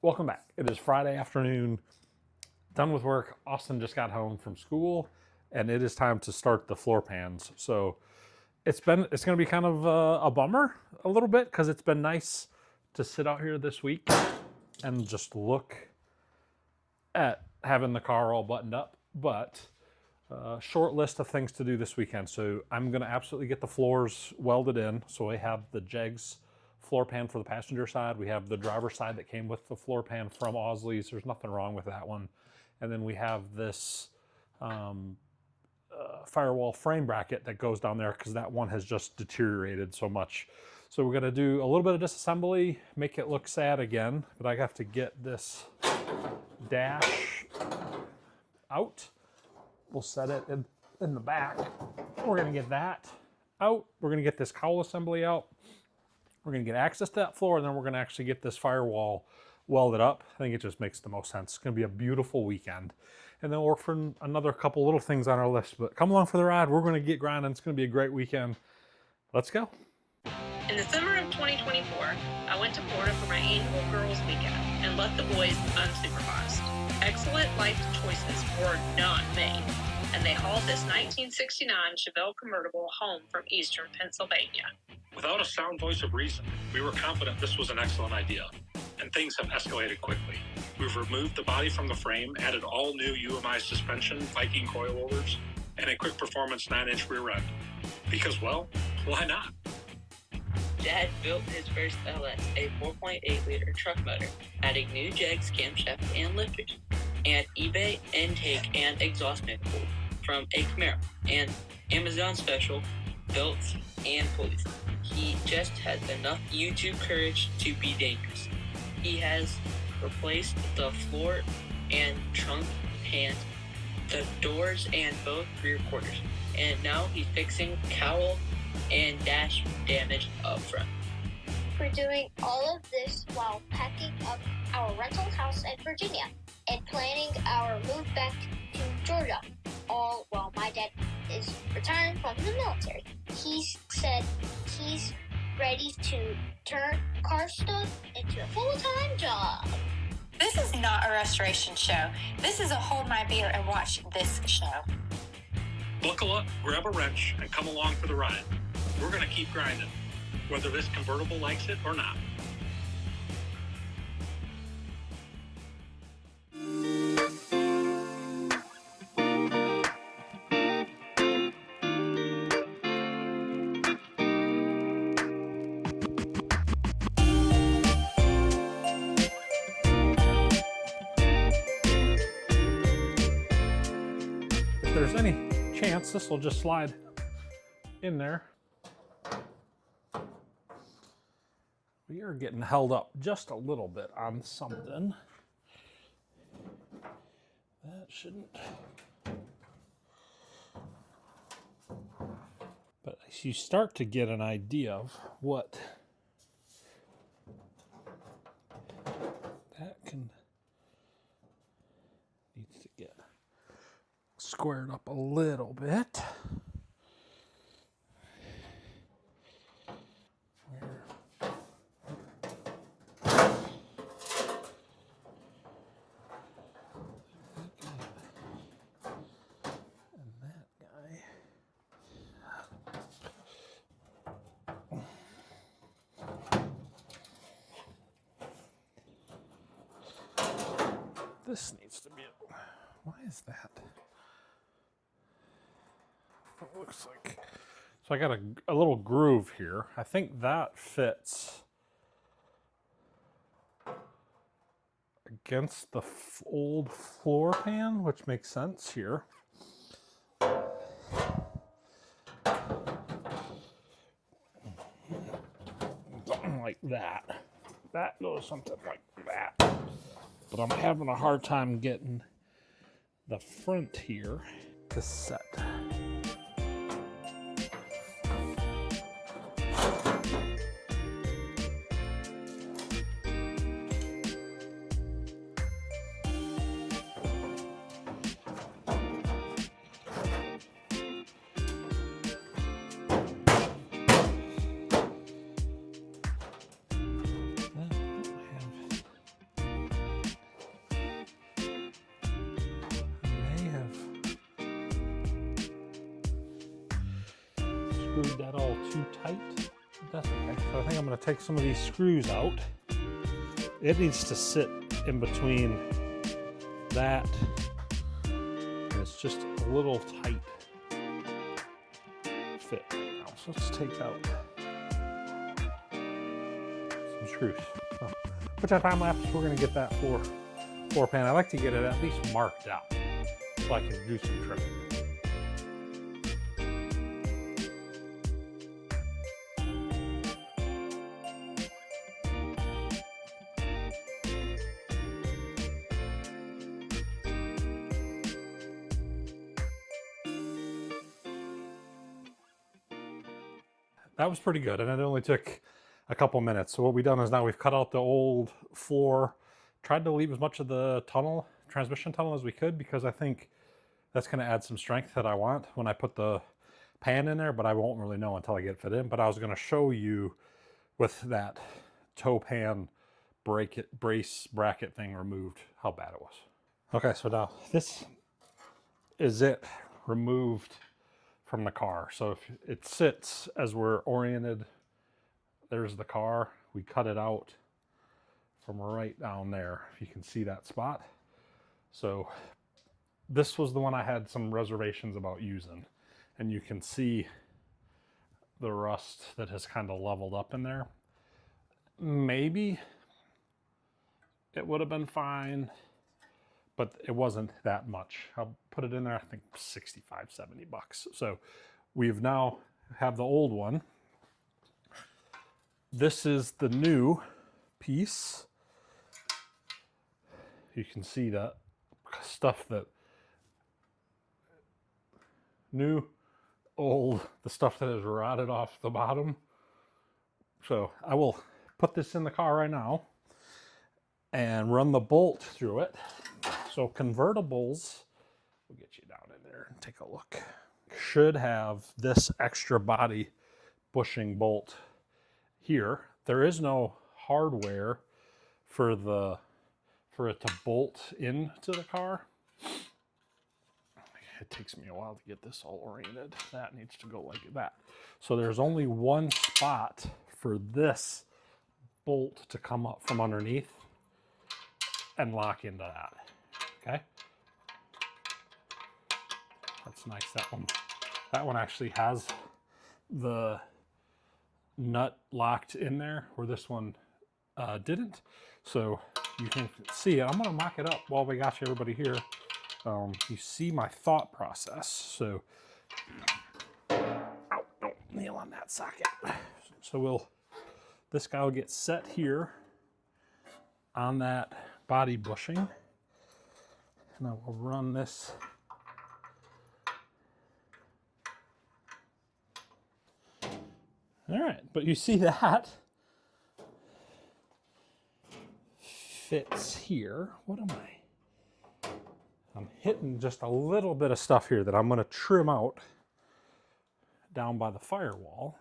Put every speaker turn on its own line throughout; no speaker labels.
Welcome back. It is Friday afternoon, done with work. Austin just got home from school, and it is time to start the floor pans. So it's going to be kind of a bummer a little bit because it's been nice to sit out here this week and just look at having the car all buttoned up. But short list of things to do this weekend. So I'm going to absolutely get the floors welded in. So I have the JEGS floor pan for the passenger side. We have the driver's side that came with the floor pan from Ausley's. There's nothing wrong with that one. And then we have this firewall frame bracket that goes down there because that one has just deteriorated so much. So we're going to do a little bit of disassembly, make it look sad again, but I have to get this dash out. We'll set it in the back. We're going to get that out. We're going to get this cowl assembly out. We're going to get access to that floor, and then we're going to actually get this firewall welded up. I think it just makes the most sense. It's going to be a beautiful weekend. And then we'll work for another couple little things on our list. But come along for the ride. We're going to get grinding. It's going to be a great weekend. Let's go.
In the summer of 2024, I went to Florida for my annual girls' weekend and left the boys unsupervised. Excellent life choices were not made, and they hauled this 1969 Chevelle Convertible home from eastern Pennsylvania.
Without a sound voice of reason, we were confident this was an excellent idea, and things have escalated quickly. We've removed the body from the frame, added all new UMI suspension, Viking coilovers, and a quick performance 9-inch rear end. Because, well, why not?
Dad built his first LS, a 4.8-liter truck motor, adding new JEGS camshaft and lifters, and eBay intake and exhaust manifold from a Camaro, and Amazon special belts and pulleys. He just has enough YouTube courage to be dangerous. He has replaced the floor and trunk pans, the doors and both rear quarters, and now he's fixing cowl and dash damage up front.
We're doing all of this while packing up our rental house in Virginia and planning our move back to Georgia, all while my dad is retiring from the military. He said he's ready to turn car stuff into a full-time job.
This is not a restoration show. This is a hold my beer and watch this show.
Buckle up, grab a wrench, and come along for the ride. We're going to keep grinding, whether this convertible likes it or not.
If there's any chance, this will just slide in there. We are getting held up just a little bit on something. That shouldn't. But as you start to get an idea of what that needs to get squared up a little bit. This needs to be it. Why is that? It looks like. So I got a little groove here. I think that fits against the old floor pan, which makes sense here. Something like that. That goes something like that. But I'm having a hard time getting the front here to set. screwed that all too tight. That's okay. So I think I'm going to take some of these screws out. It needs to sit in between that, and it's just a little tight fit now. So let's take out some screws. So, which on time lapse, we're going to get that floor pan. I like to get it at least marked out so I can do some trimming. That was pretty good, and it only took a couple minutes. So what we've done is now we've cut out the old floor, tried to leave as much of the tunnel, transmission tunnel as we could, because I think that's going to add some strength that I want when I put the pan in there, but I won't really know until I get it fit in. But I was going to show you with that toe pan brace bracket thing removed how bad it was. Okay, so now this is it removed from the car. So if it sits as we're oriented, there's the car. We cut it out from right down there. If you can see that spot. So this was the one I had some reservations about using, and you can see the rust that has kind of leveled up in there. Maybe it would have been fine, but it wasn't that much. I'll put it in there, I think 65, 70 bucks. So we've now have the old one. This is the new piece. You can see that stuff that new, old, the stuff that has rotted off the bottom. So I will put this in the car right now and run the bolt through it. So convertibles, we'll get you down in there and take a look, should have this extra body bushing bolt here. There is no hardware for it to bolt into the car. It takes me a while to get this all oriented. That needs to go like that. So there's only one spot for this bolt to come up from underneath and lock into that. Okay, that's nice. That one actually has the nut locked in there, where this one didn't. So you can see it. I'm gonna mock it up while we got everybody here. You see my thought process. So, ow, don't nail on that socket. So this guy will get set here on that body bushing. And I will run this all right, but you see that fits here. What am I? I'm hitting just a little bit of stuff here that I'm going to trim out down by the firewall.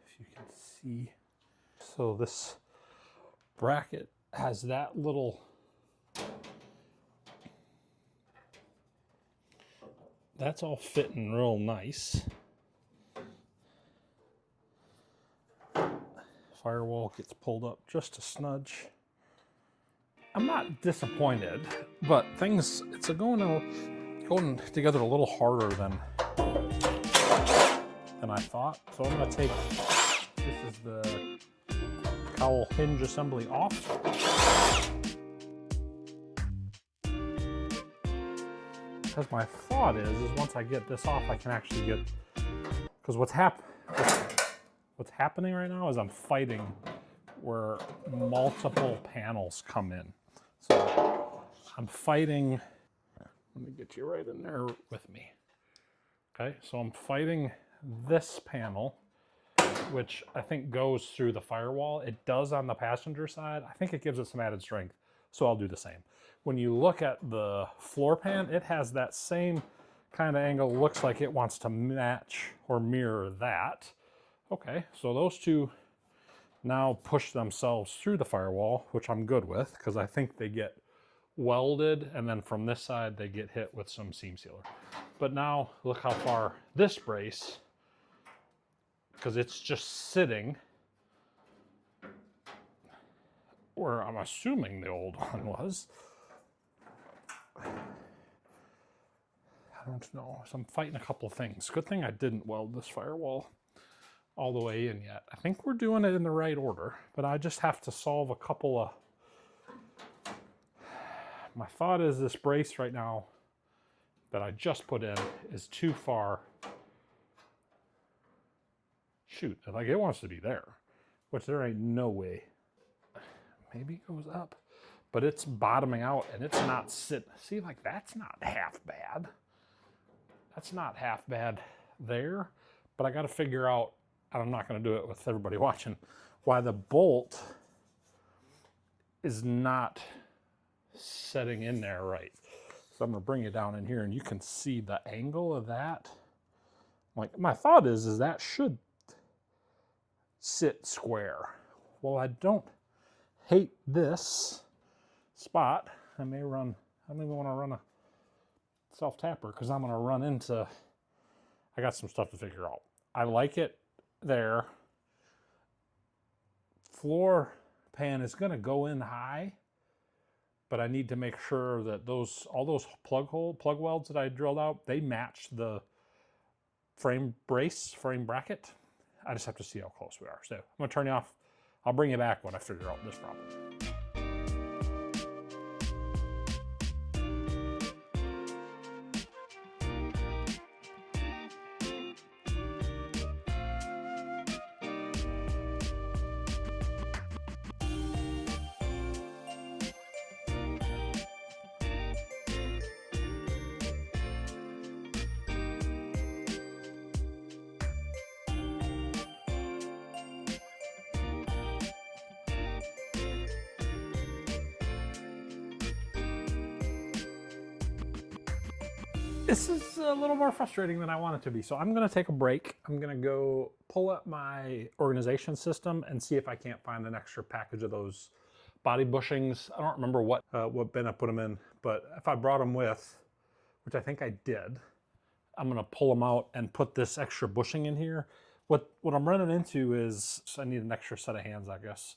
If you can see. So this bracket has that little, that's all fitting real nice. Firewall gets pulled up just a smudge. I'm not disappointed, but it's going together a little harder than I thought. So I'm going to take, this is the cowl hinge assembly off. Because my thought is once I get this off, I can actually get, because what's happening right now is I'm fighting where multiple panels come in. So I'm fighting, let me get you right in there with me. Okay, so I'm fighting this panel, which I think goes through the firewall. It does on the passenger side. I think it gives it some added strength, so I'll do the same. When you look at the floor pan, it has that same kind of angle. Looks like it wants to match or mirror that. Okay, so those two now push themselves through the firewall, which I'm good with, because I think they get welded, and then from this side they get hit with some seam sealer. But now look how far this brace, because it's just sitting where I'm assuming the old one was. I don't know. So I'm fighting a couple of things. Good thing I didn't weld this firewall all the way in yet. I think we're doing it in the right order, but I just have to solve a couple of... My thought is this brace right now that I just put in is too far. Shoot, like it wants to be there, which there ain't no way. Maybe it goes up, but it's bottoming out and it's not sitting. See, like that's not half bad. That's not half bad there, but I got to figure out, and I'm not going to do it with everybody watching, why the bolt is not setting in there right. So I'm going to bring it down in here and you can see the angle of that. Like my thought is that should sit square. Well, I don't hate this spot. I don't even want to run a self-tapper because I'm going to run into, I got some stuff to figure out. I like it there. Floor pan is going to go in high, but I need to make sure that all those plug welds that I drilled out, they match the frame bracket. I just have to see how close we are. So I'm going to turn you off. I'll bring you back when I figure out this problem. This is a little more frustrating than I want it to be. So I'm going to take a break. I'm going to go pull up my organization system and see if I can't find an extra package of those body bushings. I don't remember what bin I put them in, but if I brought them with, which I think I did, I'm going to pull them out and put this extra bushing in here. What I'm running into is I need an extra set of hands, I guess,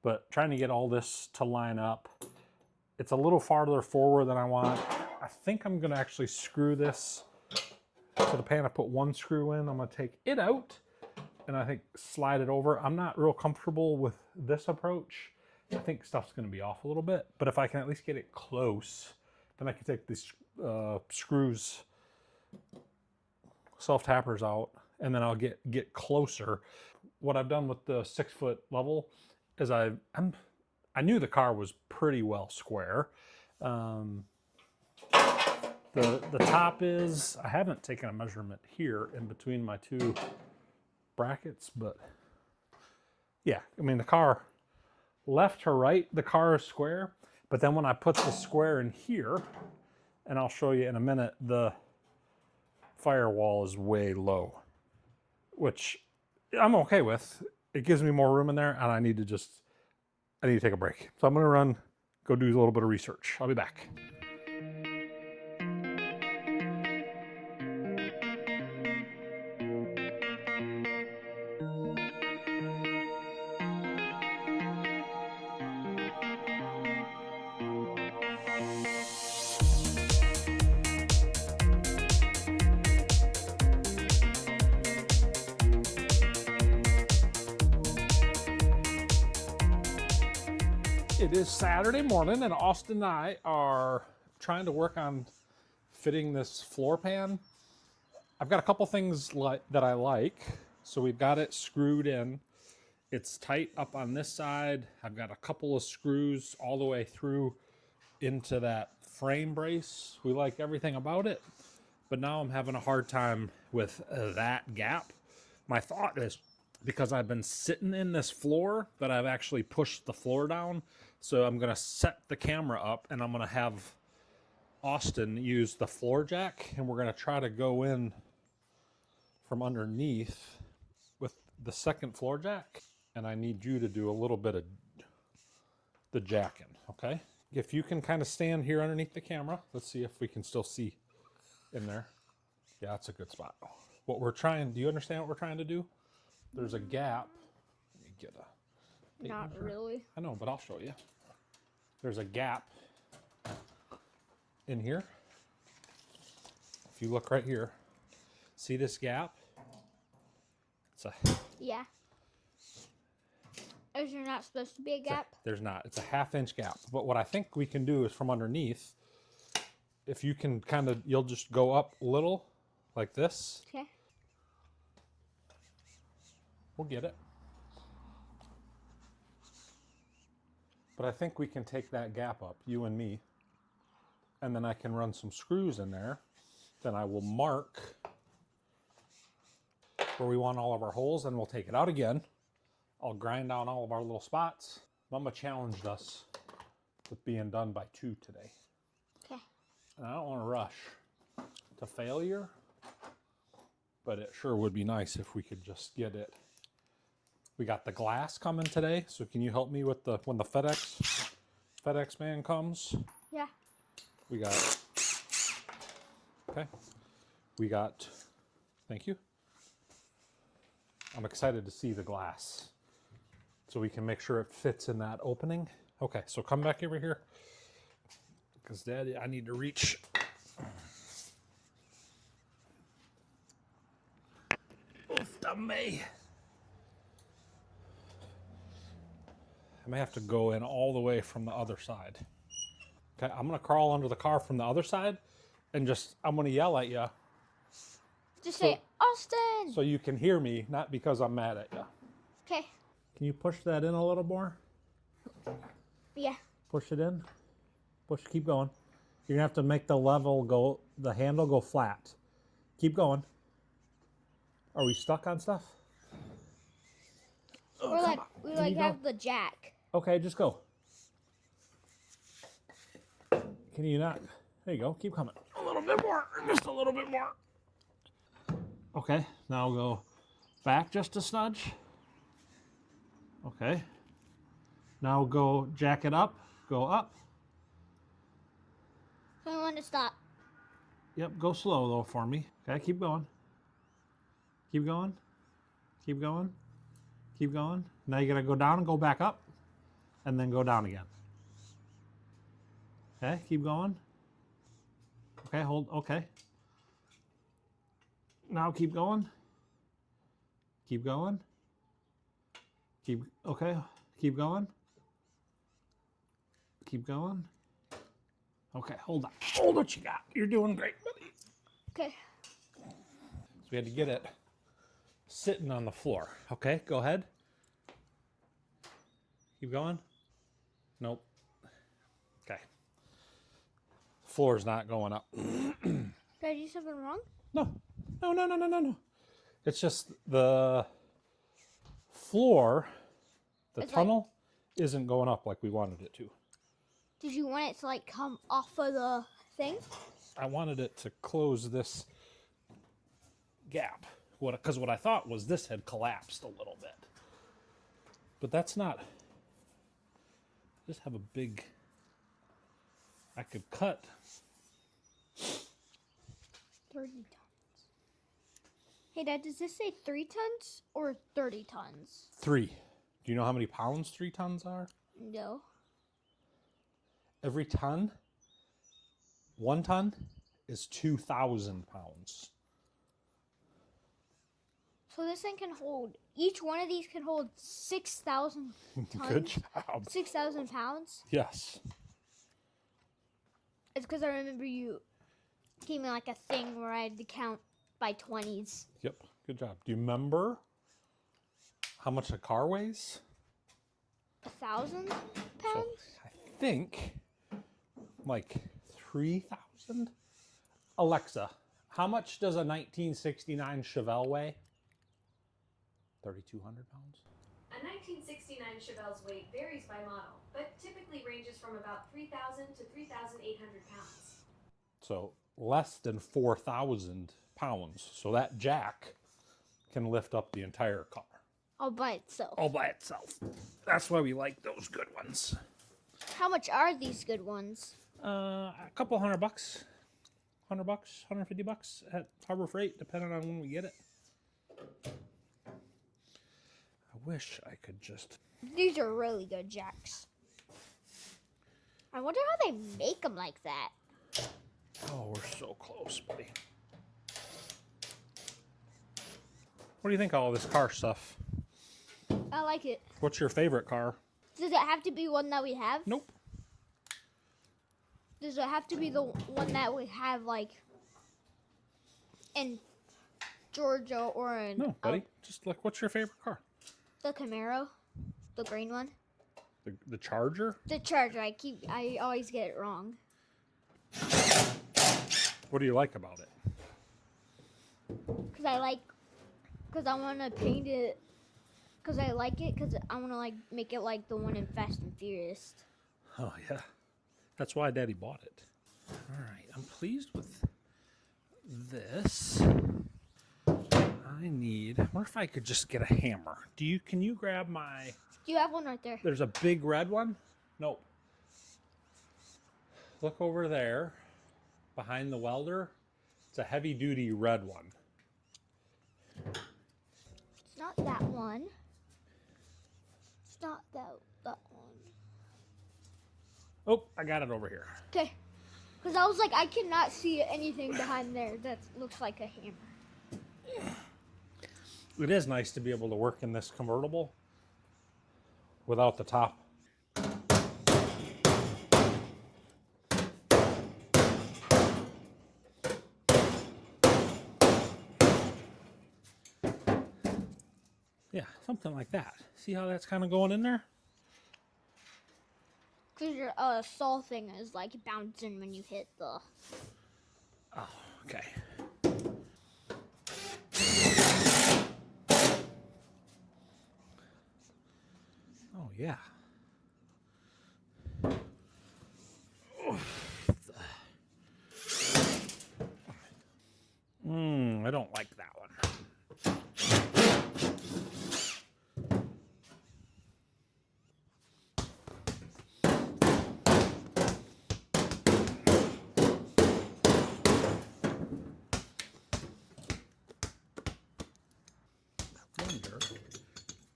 but trying to get all this to line up. It's a little farther forward than I want. I think I'm gonna actually screw this to the pan. I put one screw in. I'm gonna take it out and I think slide it over. I'm not real comfortable with this approach. I think stuff's gonna be off a little bit, but if I can at least get it close, then I can take these screws, self-tappers out, and then I'll get closer. What I've done with the 6-foot level is I knew the car was pretty well square. The top is, I haven't taken a measurement here in between my two brackets, but yeah, I mean the car, left to right, the car is square, but then when I put the square in here, and I'll show you in a minute, the firewall is way low, which I'm okay with. It gives me more room in there, and I need to take a break. So I'm gonna go do a little bit of research. I'll be back. It is Saturday morning and Austin and I are trying to work on fitting this floor pan. I've got a couple things that I like. So we've got it screwed in. It's tight up on this side. I've got a couple of screws all the way through into that frame brace. We like everything about it, but now I'm having a hard time with that gap. My thought is, because I've been sitting in this floor, that I've actually pushed the floor down. So I'm gonna set the camera up and I'm gonna have Austin use the floor jack, and we're gonna try to go in from underneath with the second floor jack. And I need you to do a little bit of the jacking, okay? if you can kind of stand here underneath the camera, let's see if we can still see in there. Yeah, that's a good spot. What we're trying, do you understand what we're trying to do? There's a gap. Let me get a tape
Not
measure.
really.
I know, but I'll show you. There's a gap in here. If you look right here, see this gap? It's a,
Yeah. Is there not supposed to be a gap?
there's not. It's a 1/2 inch gap. But what I think we can do is from underneath, if you can kind of, you'll just go up a little like this.
Okay.
We'll get it. But I think we can take that gap up, you and me, and then I can run some screws in there. Then I will mark where we want all of our holes, and we'll take it out again. I'll grind down all of our little spots. Mama challenged us with being done by 2 today.
Okay.
And I don't want to rush to failure, but it sure would be nice if we could just get it. We got the glass coming today, so can you help me with the when the FedEx man comes?
Yeah.
We got, okay. We got, thank you. I'm excited to see the glass so we can make sure it fits in that opening. Okay, so come back over here because Daddy, I need to reach. Oof, me. I may have to go in all the way from the other side. Okay, I'm gonna crawl under the car from the other side and just, I'm gonna yell at you
Just say, Austin!
so you can hear me, not because I'm mad at you.
Okay.
Can you push that in a little more?
Yeah.
Push it in. Push, keep going. You're gonna have to make the level go, the handle go flat. Keep going. Are we stuck on stuff?
We're like, we
Can
like
you go?
have the jack.
Okay, just go. Can you not? There you go. Keep coming. A little bit more. Just a little bit more. Okay, now go back just a smudge. Okay. Now go jack it up. Go up.
So I want to stop.
Yep, go slow though for me. Okay, keep going. Keep going. Keep going. Keep going. Now you gotta go down and go back up. And then go down again. Okay, keep going. Okay, hold, okay. Now keep going. Keep going. Keep, okay, keep going. Keep going. Okay, hold on. Hold what you got. You're doing great, buddy.
Okay.
So we had to get it sitting on the floor. Okay, go ahead. Keep going. Nope. Okay. Floor's not going up.
Did I do something wrong?
No. No. It's just the floor, the
It's
tunnel, isn't going up like we wanted it to.
Did you want it to like come off of the thing?
I wanted it to close this gap. Because what I thought was this had collapsed a little bit. But that's not. Just have a big. I could cut.
30 tons. Hey, Dad, does this say 3 tons or 30 tons?
3. Do you know how many pounds 3 tons are?
No.
Every ton, 1 ton, is 2,000 pounds.
So this thing can hold, each one of these can hold 6,000 tons.
Good job.
6,000 pounds.
Yes.
It's because I remember you gave me like a thing where I had to count by 20s.
Yep. Good job. Do you remember how much a car weighs?
1,000
So
pounds?
I think like 3,000. Alexa, how much does a 1969 Chevelle weigh? 3,200 pounds.
A 1969 Chevelle's weight varies by model, but typically ranges from about 3,000 to 3,800 pounds.
So less than 4,000 pounds. So that jack can lift up the entire car
All by itself.
all by itself. That's why we like those good ones.
How much are these good ones?
A couple $100. $100, $150 at Harbor Freight, depending on when we get it. I wish I could just...
These are really good jacks. I wonder how they make them like that.
Oh, we're so close, buddy. What do you think of all this car stuff?
I like it.
What's your favorite car?
Does it have to be one that we have?
Nope.
Does it have to be the one that we have, like, in Georgia or in...
No, buddy. Just like, what's your favorite car?
The Camaro? The green one?
The Charger?
The Charger. I always get it wrong.
What do you like about it?
Because I want to paint it, because I like it, because I want to, like, make it like the one in Fast and Furious.
Oh, yeah. That's why Daddy bought it. All right. I'm pleased with this. I wonder if I could just get a hammer. Can you grab my...
Do you have one right there?
There's a big red one? Nope. Look over there, behind the welder. It's a heavy-duty red one.
It's not that one. It's not that one.
Oh, I got it over here.
Okay. Because I was like, I cannot see anything behind there that looks like a hammer.
It is nice to be able to work in this convertible without the top. Yeah, something like that. See how that's kind of going in there?
Because your saw thing is like bouncing when you hit the...
Oh, okay. Oh, yeah. I don't like that one.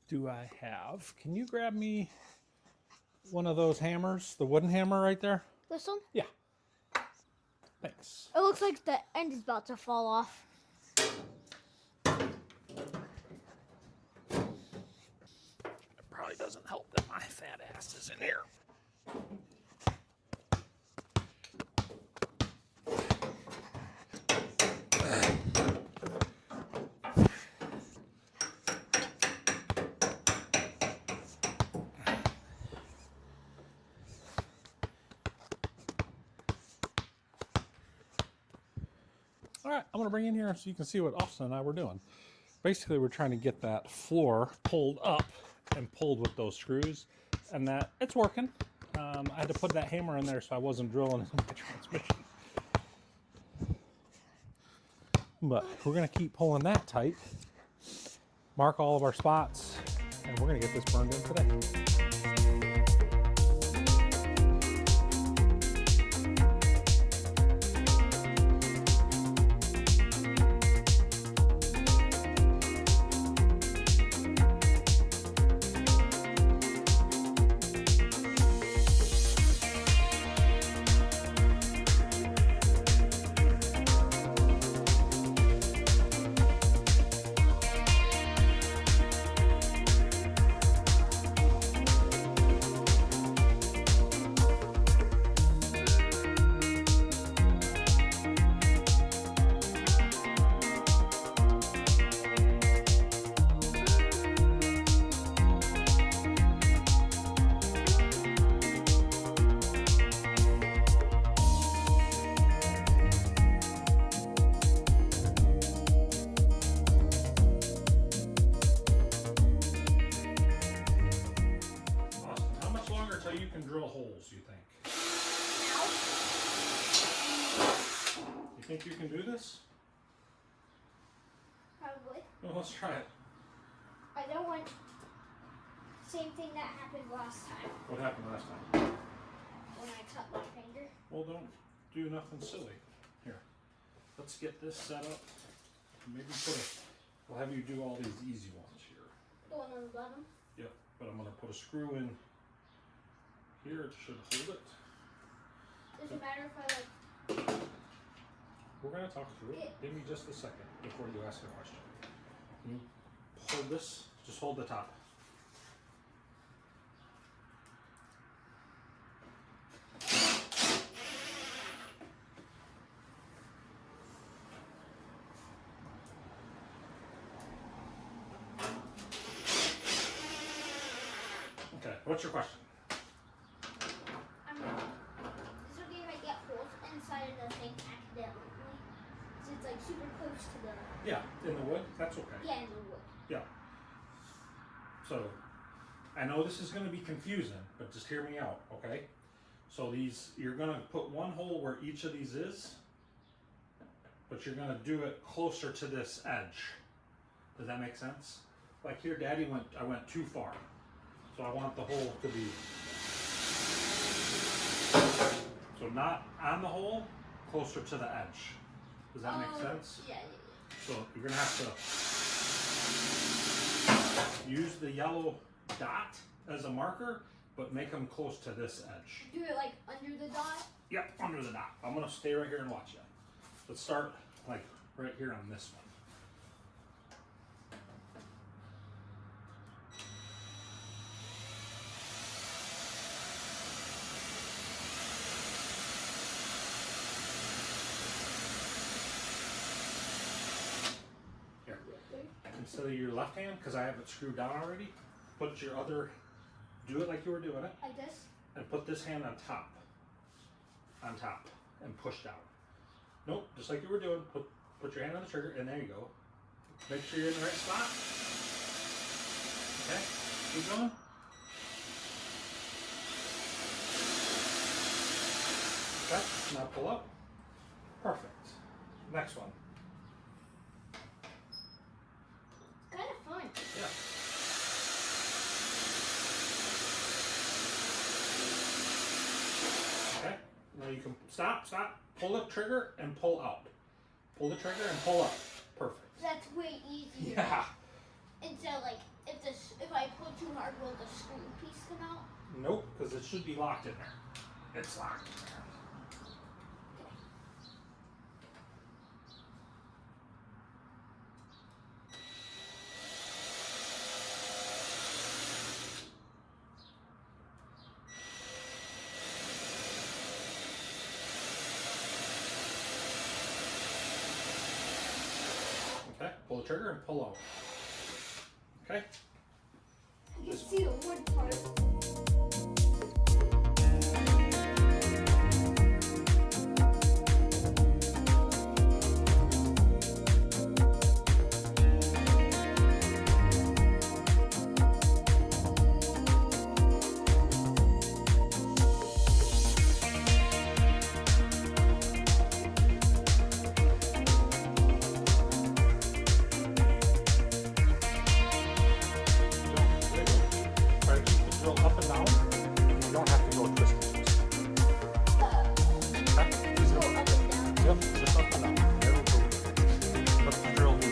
Do I have? Can you grab me one of those hammers? The wooden hammer right there?
This one?
Yeah. Thanks.
It looks like the end is about to fall off.
It probably doesn't help that my fat ass is in here. All right, I'm gonna bring in here so you can see what Austin and I were doing. Basically, we're trying to get that floor pulled up and pulled with those screws, and that it's working. I had to put that hammer in there so I wasn't drilling into my transmission. But we're gonna keep pulling that tight, mark all of our spots, and we're gonna get this burned in today. You can drill holes, you think? You think you can do this?
Probably.
Well, let's try it.
I don't want the same thing that happened last time.
What happened last time? Well, don't do nothing silly. Here, let's get this set up. Maybe we'll have you do all these easy ones here.
The one on the bottom?
Yep, but I'm gonna put a screw in here. It should hold it.
Does it matter if I like...
We're gonna talk through it. Give me just a second before you ask a question. Can you hold this? Just hold the top. Okay, what's your question?
I mean, is it okay if I get holes inside of the thing accidentally? So it's like super close to the...
Yeah, in the wood, that's okay.
Yeah, in the wood.
Yeah. So, I know this is going to be confusing, but just hear me out, okay? So these, you're going to put one hole where each of these is, but you're going to do it closer to this edge. Does that make sense? Like here, Daddy I went too far. So I want the hole to be, so not on the hole, closer to the edge. Does that make sense?
Yeah.
So you're gonna have to use the yellow dot as a marker, but make them close to this edge.
Do it like under the dot?
Yep, under the dot. I'm gonna stay right here and watch you. Let's start like right here on this one. Instead of your left hand, because I have it screwed down already, put your other, do it like you were doing it,
Like this?
and put this hand on top, and push down. Nope, just like you were doing, put your hand on the trigger, and there you go. Make sure you're in the right spot. Okay, keep going. Okay, now pull up. Perfect. Next one.
Kind of fun.
Yeah. Okay, now you can stop, pull the trigger and pull out. Pull the trigger and pull up. Perfect.
That's way easier.
Yeah.
Instead of like, if I pull too hard, will the screw piece come out?
Nope, because it should be locked in there. It's locked in there. Okay, pull the trigger and pull out. Okay?
I can see the wood part.
Try to keep the drill up and down. You don't have to go twisting. Okay? Easy.
Go up and down.
Yep, just up and down. It'll go. Let the drill move.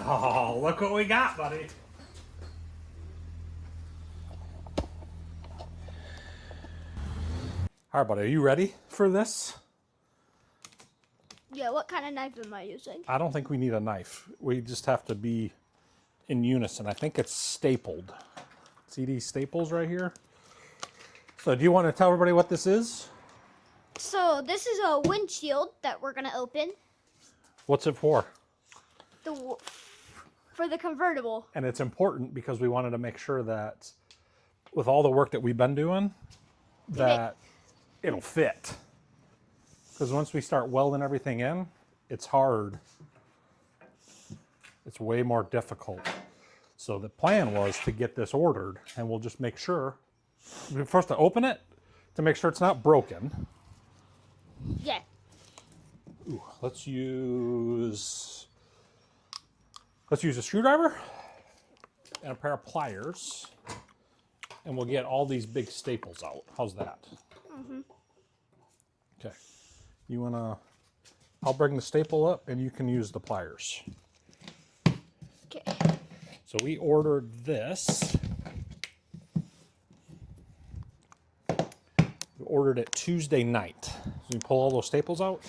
Oh, look what we got, buddy. All right, buddy, are you ready for this?
Yeah, what kind of knife am I using?
I don't think we need a knife. We just have to be in unison. I think it's stapled. See these staples right here? So do you want to tell everybody what this is?
So this is a windshield that we're gonna open.
What's it for?
For the convertible.
And it's important because we wanted to make sure that with all the work that we've been doing, that it'll fit. Because once we start welding everything in, it's hard. It's way more difficult. So the plan was to get this ordered, and we'll just make sure, first to open it, to make sure it's not broken.
Yeah.
Ooh, let's use a screwdriver and a pair of pliers, and we'll get all these big staples out. How's that? Mm-hmm. Okay. You wanna, I'll bring the staple up and you can use the pliers.
Okay.
So we ordered this. We ordered it Tuesday night. So we pull all those staples out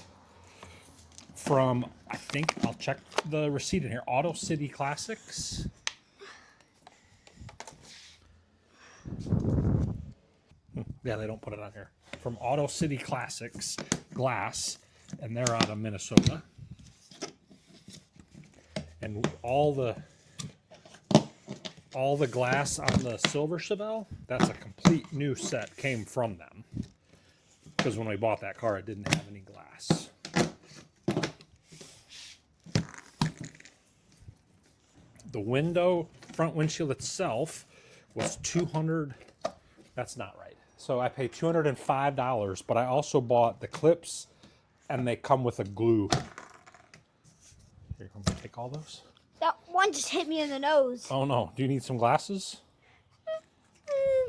from, I think, I'll check the receipt in here, Auto City Classics. Yeah, they don't put it on here. From Auto City Classics Glass, and they're out of Minnesota. And all the glass on the silver Chevelle, that's a complete new set, came from them. Because when we bought that car, it didn't have any glass. The window, front windshield itself was $200. That's not right. So I paid $205, but I also bought the clips, and they come with a glue. Here, I'm gonna take all those.
That one just hit me in the nose.
Oh no, do you need some glasses?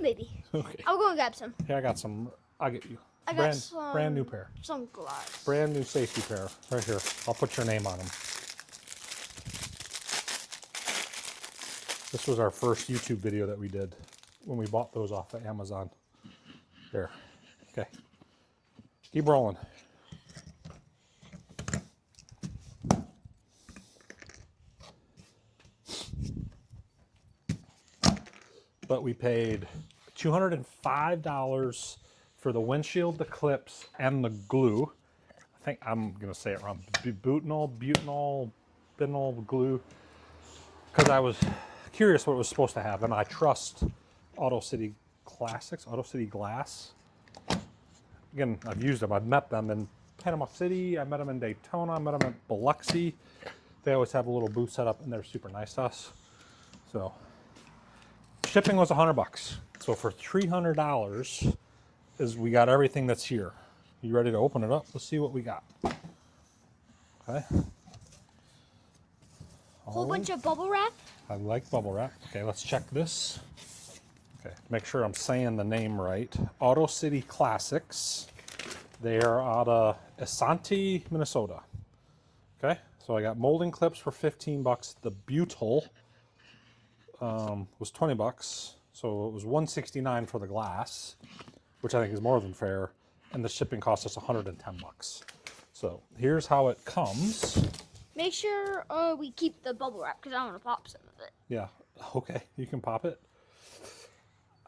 Maybe.
Okay.
I'll go and grab some.
Here, I got some. I'll get you.
I got some.
Brand new pair.
Some glass.
Brand new safety pair. Right here. I'll put your name on them. This was our first YouTube video that we did when we bought those off of Amazon. There. Okay. Keep rolling. But we paid $205 for the windshield, the clips, and the glue. I think I'm going to say it wrong. Butyl glue. Because I was curious what it was supposed to have, and I trust Auto City Classics, Auto City Glass. Again, I've used them. I've met them in Panama City. I met them in Daytona. I met them at Biloxi. They always have a little booth set up, and they're super nice to us. So shipping was $100. So for $300 is we got everything that's here. You ready to open it up? Let's see what we got. Okay.
Whole bunch of bubble wrap.
I like bubble wrap. Okay, let's check this. Okay, to make sure I'm saying the name right. Auto City Classics. They are out of Asante, Minnesota. Okay, so I got molding clips for $15. The butyl was $20, so it was $169 for the glass, which I think is more than fair, and the shipping cost us $110. So here's how it comes.
Make sure we keep the bubble wrap because I want to pop some of it.
Yeah, okay, you can pop it.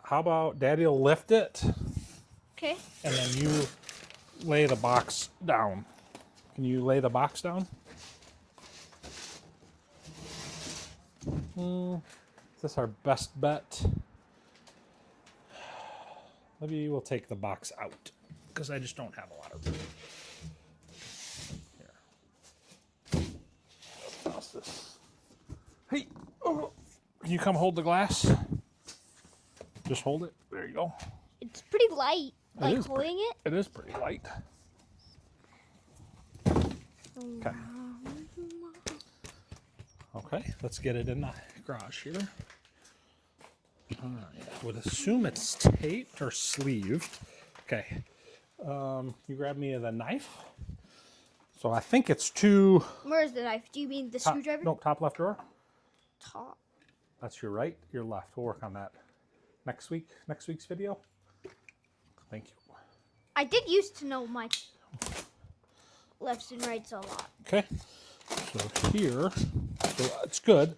How about Daddy will lift it,
Okay.
and then you lay the box down. Can you lay the box down? Is this our best bet? Maybe we'll take the box out because I just don't have a lot of room. Here. Toss this. Hey, oh, can you come hold the glass? Just hold it. There you go.
It's pretty light. Like
is
holding it.
It is pretty light. Okay. Okay, let's get it in the garage here. All right. I would assume it's taped or sleeved. Okay. You grab me the knife. So I think it's two.
Where's the knife? Do you mean the screwdriver?
Nope, top left drawer.
Top.
That's your right, your left. We'll work on that next week's video. Thank you.
I did used to know my lefts and rights a lot.
Okay. So here, so it's good.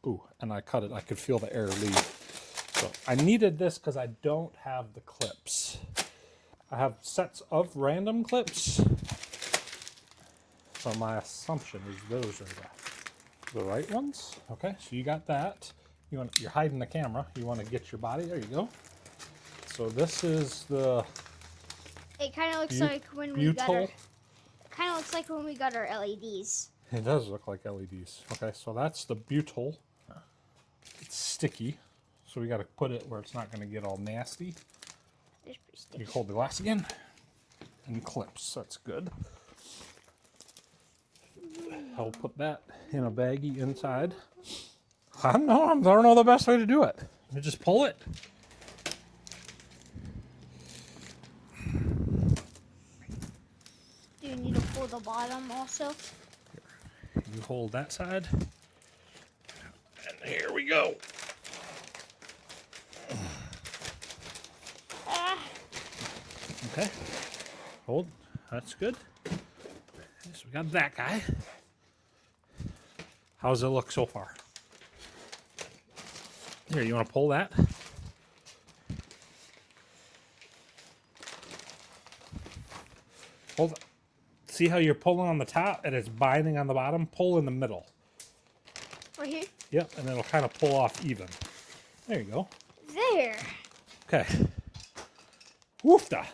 Ooh, and I cut it. I could feel the air leave. So I needed this because I don't have the clips. I have sets of random clips. So my assumption is those are the right ones. Okay, so you got that. You're hiding the camera. You want to get your body. There you go. so this is the
It kind of looks like when we got our.
butyl.
It kind of looks like when we got our LEDs.
It does look like LEDs. Okay, so that's the butyl. It's sticky, so we got to put it where it's not going to get all nasty.
It's pretty sticky.
You hold the glass again, and clips. That's good. I'll put that in a baggie inside. I don't know the best way to do it. You just pull it.
Do you need to pull the bottom also?
You hold that side. And here we go.
Ah,
Okay. Hold. That's good. So we got that guy. How's it look so far? Here, you want to pull that? Hold. See how you're pulling on the top and it's binding on the bottom? Pull in the middle.
right here.
Yep, and it'll kind of pull off even. There you go.
There.
Okay. Woofda.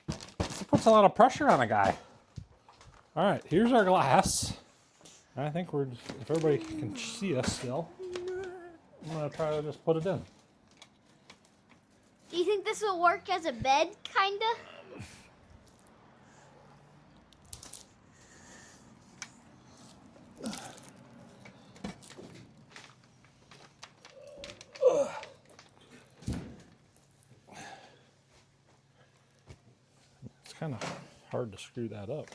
It puts a lot of pressure on a guy. All right, here's our glass. I think if everybody can see us still, I'm gonna try to just put it in.
Do you think this will work as a bed, kinda?
It's kind of hard to screw that up.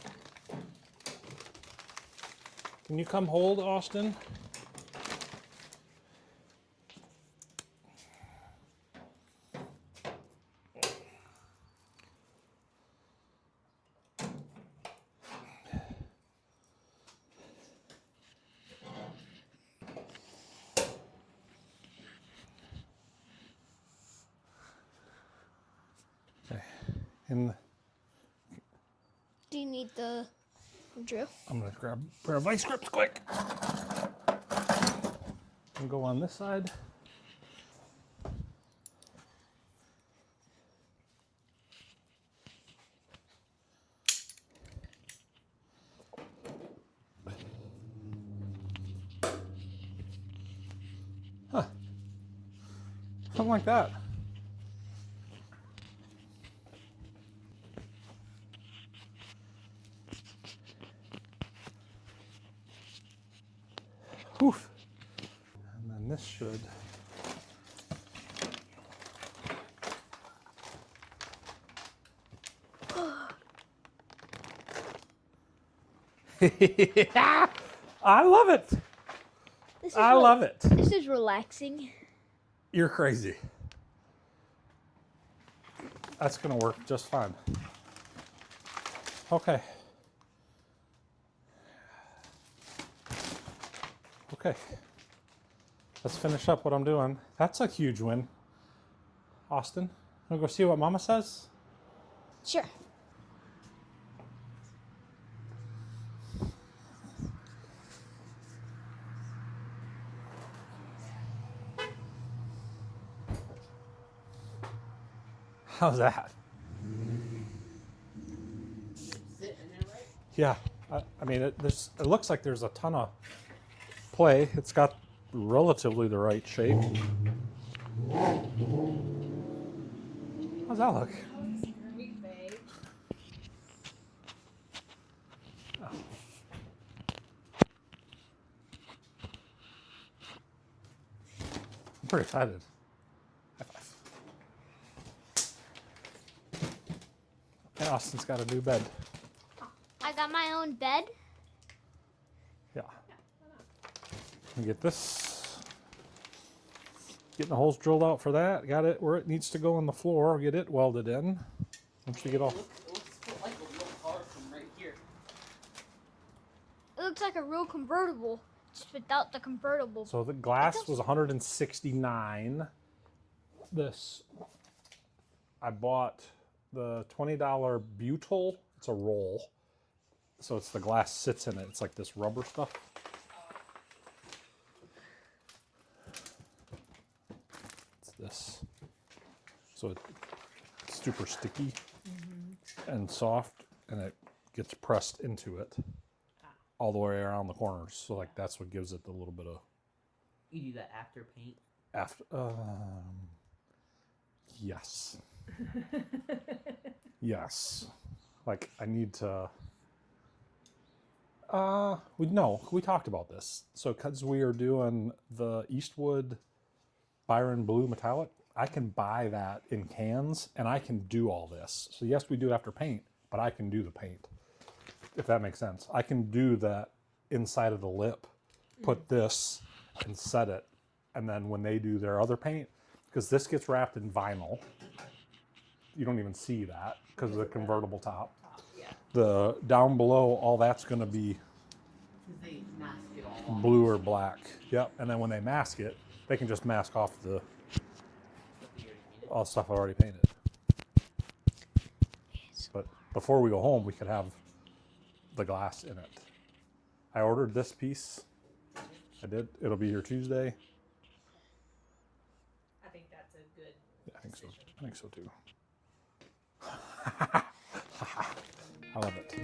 Can you come hold, Austin? Okay. And
Do you need the drill?
I'm gonna grab a pair of vice grips quick. And go on this side. Huh. Something like that. Oof. And then this should. I love it.
This is
I love it.
This is relaxing.
You're crazy. That's gonna work just fine. Okay. Okay. Let's finish up what I'm doing. That's a huge win. Austin, wanna go see what Mama says?
Sure.
How's that? Yeah, I mean, it looks like there's a ton of play. It's got relatively the right shape. How's that look? I'm pretty excited. High five. And Austin's got a new bed.
I got my own bed.
Yeah. And get this. Getting the holes drilled out for that. Got it where it needs to go on the floor. Get it welded in. Once we get all.
It looks like a real car from right here.
It looks like a real convertible, just without the convertible.
So the glass was 169. This, I bought the $20 butyl. It's a roll. So it's the glass sits in it. It's like this rubber stuff. It's this. So it's super sticky and soft, and it gets pressed into it all the way around the corners. So like that's what gives it the little bit of.
You do that after paint?
After, yes. Yes. Like I need to. We talked about this. So because we are doing the Eastwood Byron Blue Metallic, I can buy that in cans and I can do all this. So yes, we do after paint, but I can do the paint, if that makes sense. I can do that inside of the lip, put this and set it. And then when they do their other paint, because this gets wrapped in vinyl, you don't even see that because of the convertible top.
Yeah.
The down below, all that's going to be
They mask it all.
blue or black. Yep. And then when they mask it, they can just mask off the all the stuff I already painted. But before we go home, we could have the glass in it. I ordered this piece. I did. It'll be here Tuesday.
I think that's a good.
Yeah, I think so. I think so too. I love it.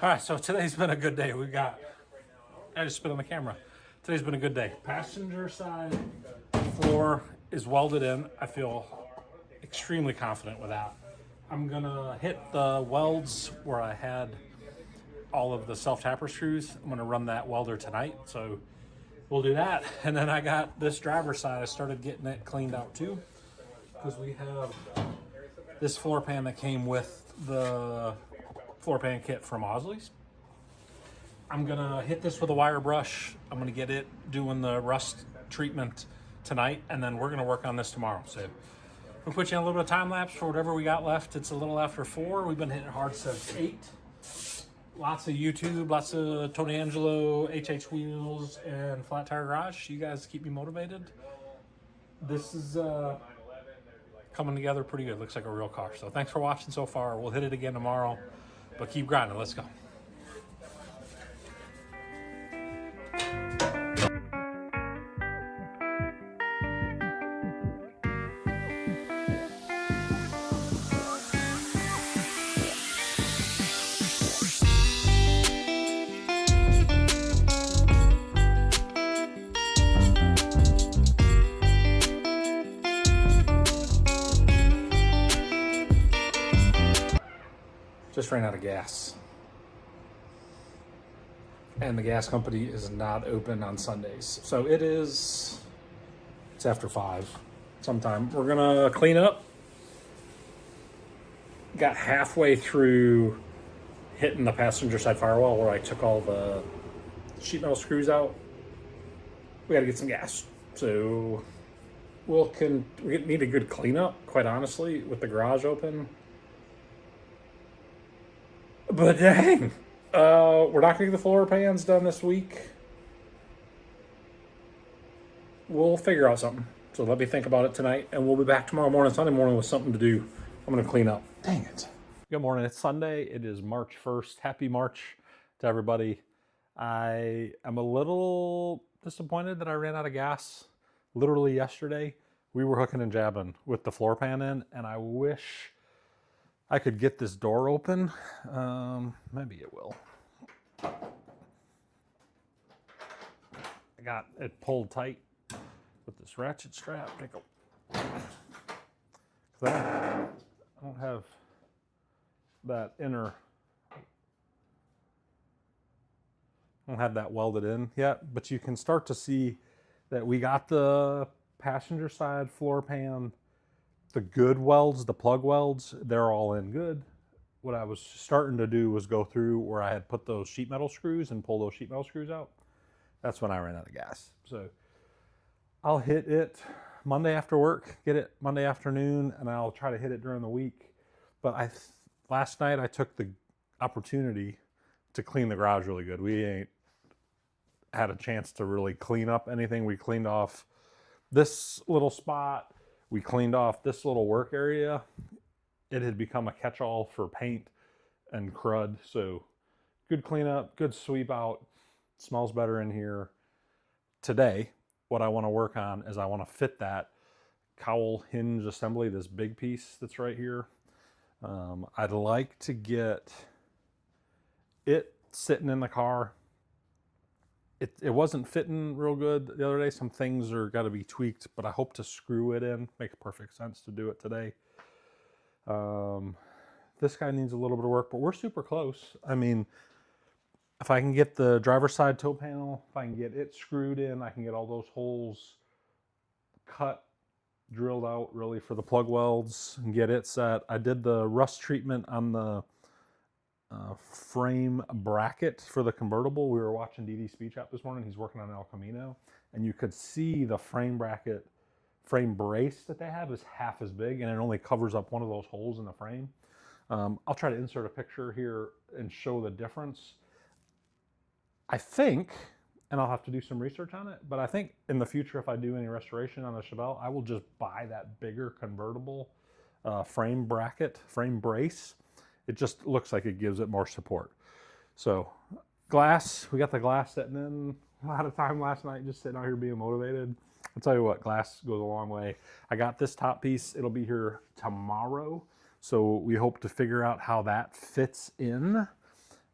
All right, so today's been a good day. I just spit on the camera. Today's been a good day. Passenger side floor is welded in. I feel extremely confident with that. I'm gonna hit the welds where I had all of the self-tapper screws. I'm gonna run that welder tonight, so we'll do that. And then I got this driver's side. I started getting it cleaned out too, because we have this floor pan that came with the floor pan kit from Osley's. I'm gonna hit this with a wire brush. I'm gonna get it doing the rust treatment tonight, and then we're gonna work on this tomorrow. So we'll put you in a little bit of time lapse for whatever we got left. It's a little after 4. We've been hitting hard since 8. Lots of YouTube, lots of Tony Angelo, HH Wheels, and Flat Tire Garage. You guys keep me motivated. This is coming together pretty good. Looks like a real car. So thanks for watching so far. We'll hit it again tomorrow, but keep grinding. Let's go. Just ran out of gas. And the gas company is not open on Sundays. So it's after 5 sometime. We're gonna clean up. Got halfway through hitting the passenger side firewall where I took all the sheet metal screws out. We gotta get some gas. So we need a good cleanup, quite honestly, with the garage open. But dang, we're not gonna get the floor pans done this week. We'll figure out something. So let me think about it tonight, and we'll be back tomorrow morning, Sunday morning, with something to do. I'm gonna clean up. Dang it. Good morning, it's Sunday. It is March 1st. Happy March to everybody. I am a little disappointed that I ran out of gas literally yesterday. We were hooking and jabbing with the floor pan in, and I wish I could get this door open. Maybe it will. I got it pulled tight with this ratchet strap. I don't have that inner. I don't have that welded in yet, but you can start to see that we got the passenger side floor pan. The good welds, the plug welds, they're all in good. What I was starting to do was go through where I had put those sheet metal screws and pull those sheet metal screws out. That's when I ran out of gas. So I'll hit it Monday after work, get it Monday afternoon, and I'll try to hit it during the week. But last night I took the opportunity to clean the garage really good. We ain't had a chance to really clean up anything. We cleaned off this little spot. We cleaned off this little work area. It had become a catch-all for paint and crud. So good cleanup, good sweep out. It smells better in here. Today, what I want to work on is I want to fit that cowl hinge assembly, this big piece that's right here. I'd like to get it sitting in the car. It wasn't fitting real good the other day. Some things are got to be tweaked, but I hope to screw it in. Makes perfect sense to do it today. This guy needs a little bit of work, but we're super close. I mean, if I can get the driver's side toe panel, if I can get it screwed in, I can get all those holes cut, drilled out really for the plug welds and get it set. I did the rust treatment on the frame bracket for the convertible. We were watching DD Speed Shop this morning. He's working on El Camino, and you could see the frame bracket, frame brace that they have is half as big, and it only covers up one of those holes in the frame. I'll try to insert a picture here and show the difference. I think, and I'll have to do some research on it, but I think in the future, if I do any restoration on the Chevelle, I will just buy that bigger convertible frame bracket, frame brace. It just looks like it gives it more support. So glass, we got the glass sitting in. A lot of time last night just sitting out here being motivated. I'll tell you what, glass goes a long way. I got this top piece. It'll be here tomorrow. So we hope to figure out how that fits in.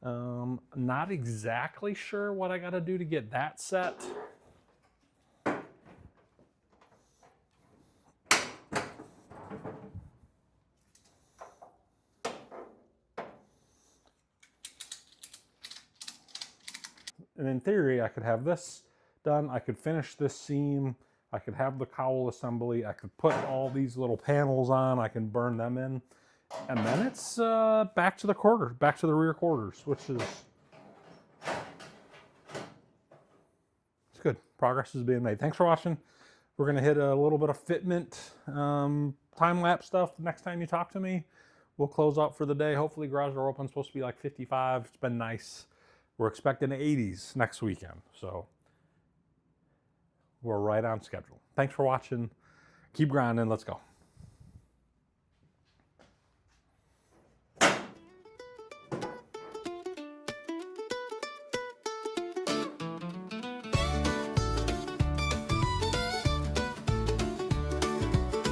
Not exactly sure what I got to do to get that set. And in theory, I could have this done. I could finish this seam. I could have the cowl assembly. I could put all these little panels on. I can burn them in. And then it's back to the quarter, back to the rear quarters, which is it's good. Progress is being made. Thanks for watching. We're going to hit a little bit of fitment, time-lapse stuff next time you talk to me. We'll close out for the day. Hopefully garage door open. It's supposed to be like 55. It's been nice. We're expecting the 80s next weekend. So we're right on schedule. Thanks for watching. Keep grinding. Let's go.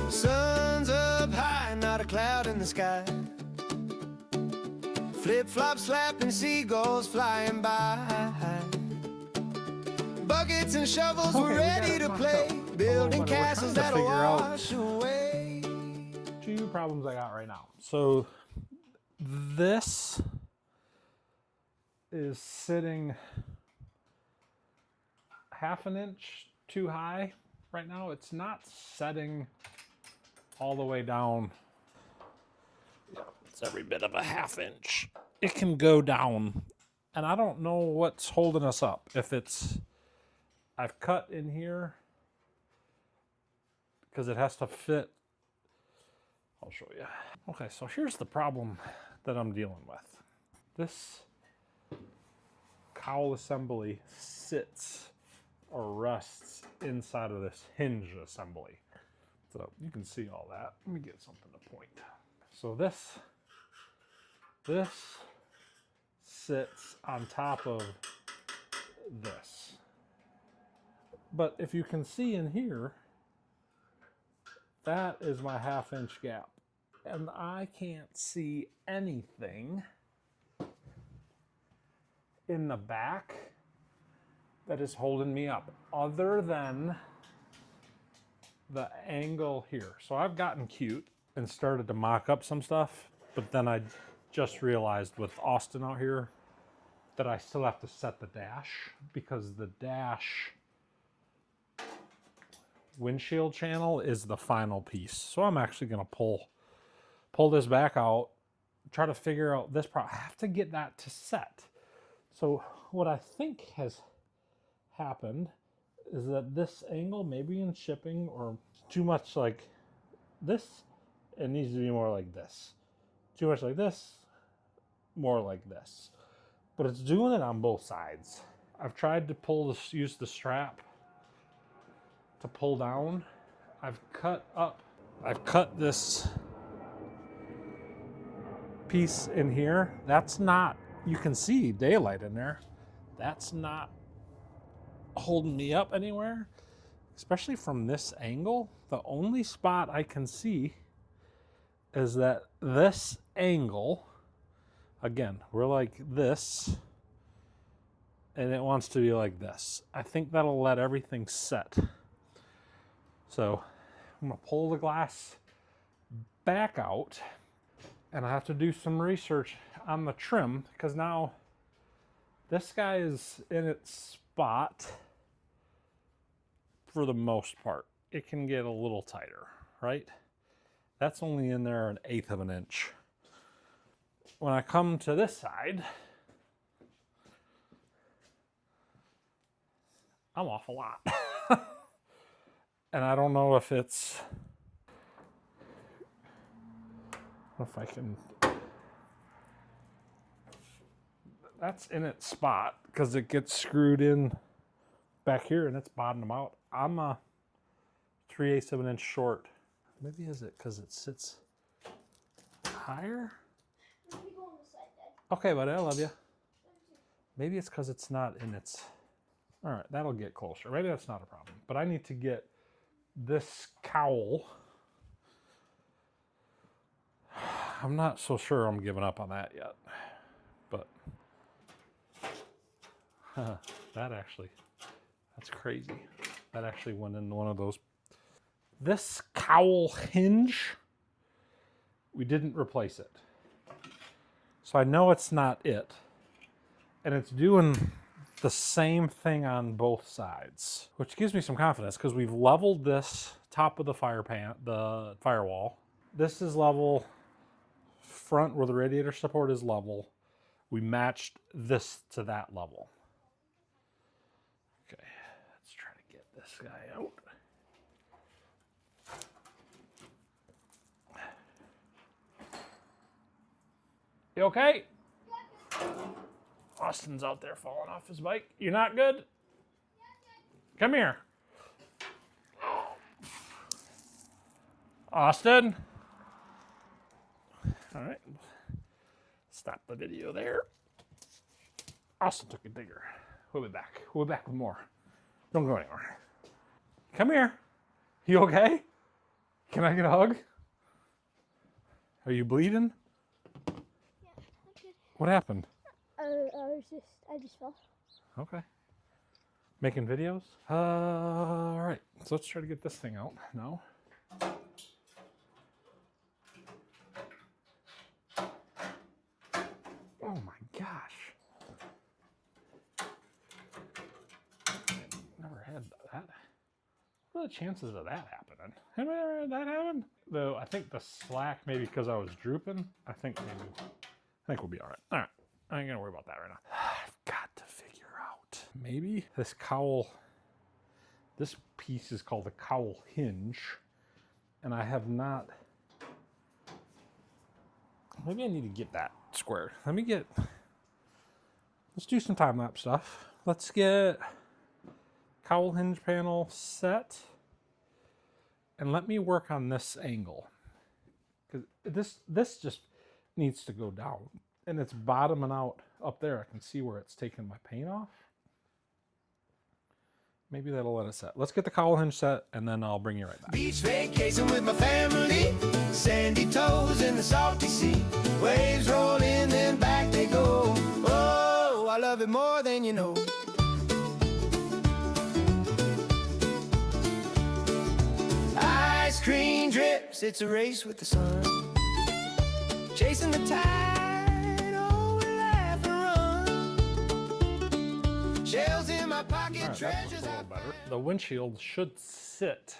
Sun's up high, not a cloud in the sky. Flip-flops slapping, seagulls flying by. Buckets and shovels, we're ready to play. Building castles that'll wash away.
Two problems I got right now. So this is sitting half an inch too high right now. It's not setting all the way down. It's every bit of a half inch. It can go down, and I don't know what's holding us up. If it's, I've cut in here because it has to fit. I'll show you. Okay, so here's the problem that I'm dealing with. This cowl assembly sits or rests inside of this hinge assembly. So you can see all that. Let me get something to point. So this sits on top of this. But if you can see in here, that is my half-inch gap. And I can't see anything in the back that is holding me up other than the angle here. So I've gotten cute and started to mock up some stuff, but then I just realized with Austin out here that I still have to set the dash, because the dash windshield channel is the final piece. So I'm actually going to pull this back out, try to figure out this part. I have to get that to set. So what I think has happened is that this angle, maybe in shipping, or too much like this, it needs to be more like this. Too much like this, more like this. But it's doing it on both sides. I've tried to use the strap to pull down. I've cut this piece in here. That's not, you can see daylight in there. That's not holding me up anywhere, especially from this angle. The only spot I can see is that this angle, again, we're like this, and it wants to be like this. I think that'll let everything set. So I'm gonna pull the glass back out, and I have to do some research on the trim, because now this guy is in its spot for the most part. It can get a little tighter, right? That's only in there 1/8 of an inch. When I come to this side, I'm off a lot. And I don't know if it's, if I can, that's in its spot because it gets screwed in back here and it's bottomed out. I'm a 3/8 of an inch short. Maybe is it because it sits higher?
Let me go on the side, Dad.
Okay, buddy, I love you. Maybe it's because it's not in its, all right, that'll get closer. Maybe that's not a problem, but I need to get this cowl. I'm not so sure I'm giving up on that yet, but that's crazy. That actually went into one of those. This cowl hinge, we didn't replace it. So I know it's not it. And it's doing the same thing on both sides, which gives me some confidence because we've leveled this top of the the firewall. This is level. Front where the radiator support is level. We matched this to that level. Okay, let's try to get this guy out. You okay? Austin's out there falling off his bike. You not good? Come here. Austin. All right. Stop the video there. Austin took a digger. We'll be back. We'll be back with more. Don't go anywhere. Come here. You okay? Can I get a hug? Are you bleeding?
Yeah, I'm good.
What happened?
I just fell.
Okay. Making videos? All right. So let's try to get this thing out now. Oh my gosh. Never had that. What are the chances of that happening? Have I ever had that happen? Though I think the slack, maybe because I was drooping, I think we'll be all right. All right. I ain't gonna worry about that right now. I've got to figure out. Maybe this cowl, this piece is called the cowl hinge. And I have not, maybe I need to get that squared. Let's do some time-lapse stuff. Let's get cowl hinge panel set. And let me work on this angle. Because this just needs to go down. And it's bottoming out up there. I can see where it's taking my paint off. Maybe that'll let it set. Let's get the cowl hinge set, and then I'll bring you right back.
Beach vacation with my family, sandy toes in the salty sea. Waves roll in, then back they go. Oh, I love it more than you know. Ice cream drips, it's a race with the sun. Chasing the tide, oh, we laugh and run. Shells in my pocket,
All right, that looks
treasures
a little better. The windshield should sit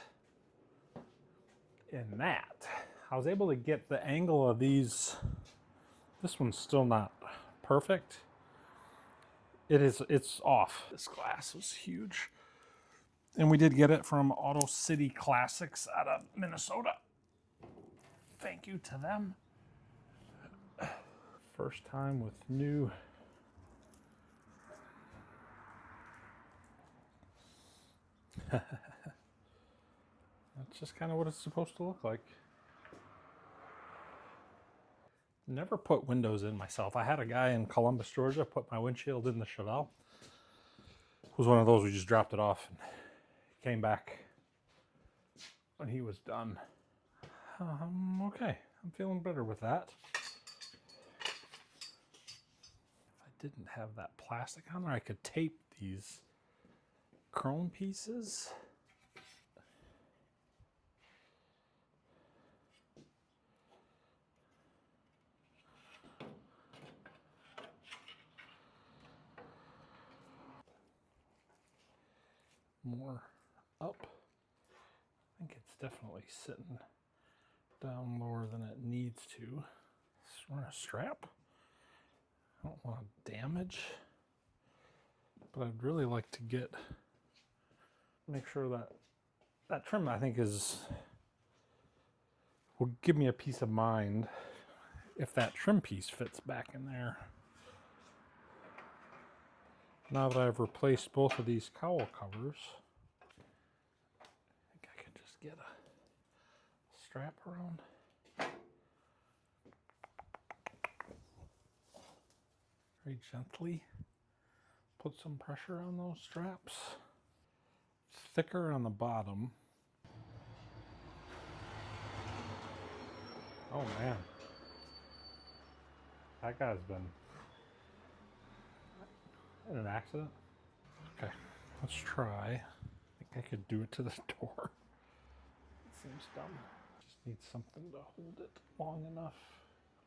in that. I was able to get the angle of these. This one's still not perfect. It's off. This glass was huge. And we did get it from Auto City Classics out of Minnesota. Thank you to them. First time with new. That's just kind of what it's supposed to look like. Never put windows in myself. I had a guy in Columbus, Georgia, put my windshield in the Chevelle. It was one of those we just dropped it off and came back when he was done. Okay, I'm feeling better with that. If I didn't have that plastic on there, I could tape these chrome pieces. More up. I think it's definitely sitting down lower than it needs to. Run a strap. I don't want to damage, but I'd really like to make sure that trim, I think, will give me a peace of mind if that trim piece fits back in there. Now that I've replaced both of these cowl covers, I think I can just get a strap around. Very gently put some pressure on those straps. Thicker on the bottom. Oh man. That guy's been in an accident. Okay, let's try. I think I could do it to the door. It seems dumb. Just need something to hold it long enough.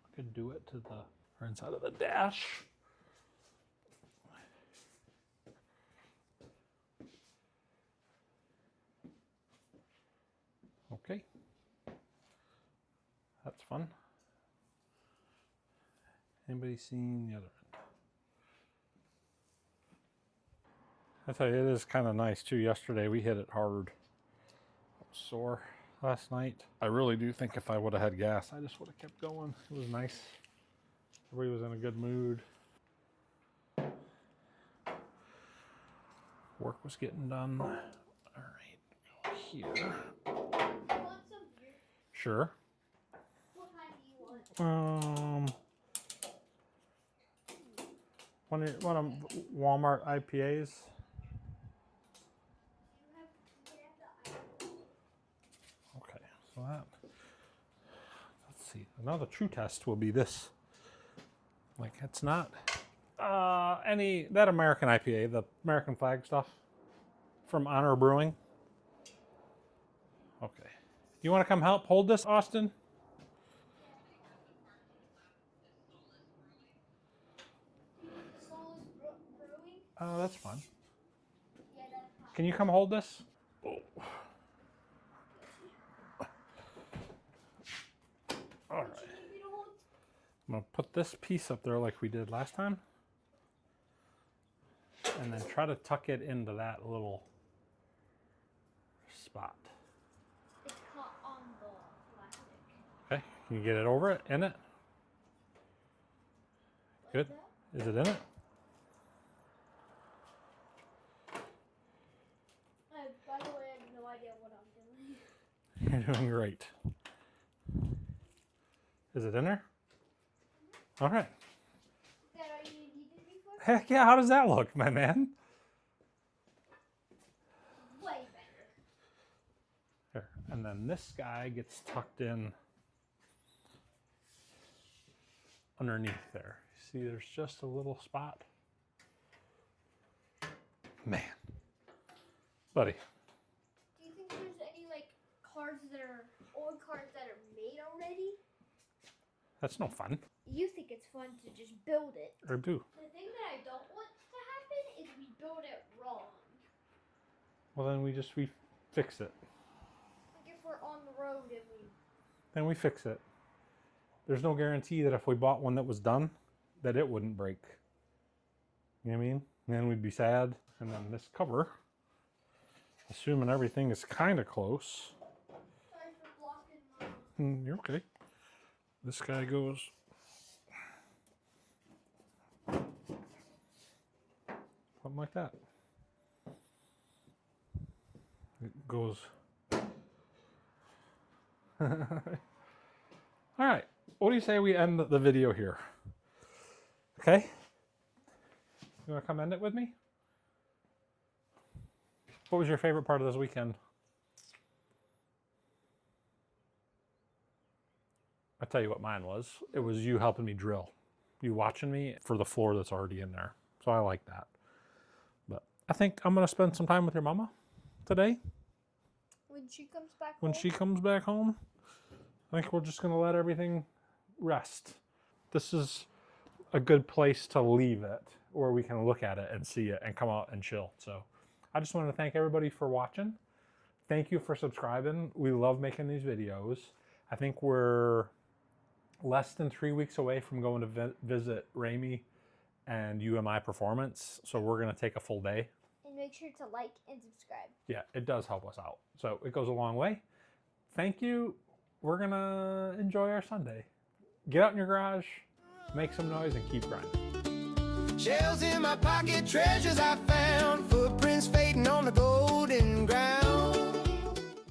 I could do it to the inside of the dash. Okay. That's fun. Anybody seen the other end? I tell you, it is kind of nice too. Yesterday we hit it hard. I was sore last night. I really do think if I would have had gas, I just would have kept going. It was nice Everybody was in a good mood. Work was getting done. All right, go here.
You want some beer?
Sure.
What kind do you want?
One of Walmart IPAs. Okay, so that. Let's see. Another true test will be this. Like it's not that American IPA, the American flag stuff from Honor Brewing. Okay. You want to come help hold this, Austin? Oh, that's fine. Can you come hold this? Oh. All right. I'm going to put this piece up there like we did last time. And then try to tuck it into that little spot.
It's caught on the plastic.
Okay, can you get it over it, in it? Good. Is it in it?
By the way, I have no idea what I'm doing.
You're doing great. Is it in there? All right.
Dad, are you needed me for?
Heck yeah, how does that look, my man?
Way better.
Here, and then this guy gets tucked in underneath there. See, there's just a little spot. Man. Buddy.
Do you think there's any like cars that are old cars that are made already?
That's no fun.
You think it's fun to just build it.
Or do.
The thing that I don't want to happen is we build it wrong.
Well, then we fix it.
Like if we're on the road and
Then we fix it. There's no guarantee that if we bought one that was done, that it wouldn't break. You know what I mean? And then we'd be sad. And then this cover, assuming everything is kind of close.
sorry for blocking my...
You're okay. This guy goes something like that. It goes. All right. What do you say we end the video here? Okay? You want to come end it with me? What was your favorite part of this weekend? I'll tell you what mine was. It was you helping me drill. You watching me for the floor that's already in there. So I like that. But I think I'm going to spend some time with your mama today.
When she comes back
When
home?
she comes back home, I think we're just going to let everything rest. This is a good place to leave it, where we can look at it and see it and come out and chill. So I just want to thank everybody for watching. Thank you for subscribing. We love making these videos. I think we're less than 3 weeks away from going to visit Ramey and UMI Performance. So we're going to take a full day.
And make sure to like and subscribe.
Yeah, it does help us out. So it goes a long way. Thank you. We're going to enjoy our Sunday. Get out in your garage, make some noise, and keep grinding.
Shells in my pocket, treasures I found, footprints fading on the golden ground.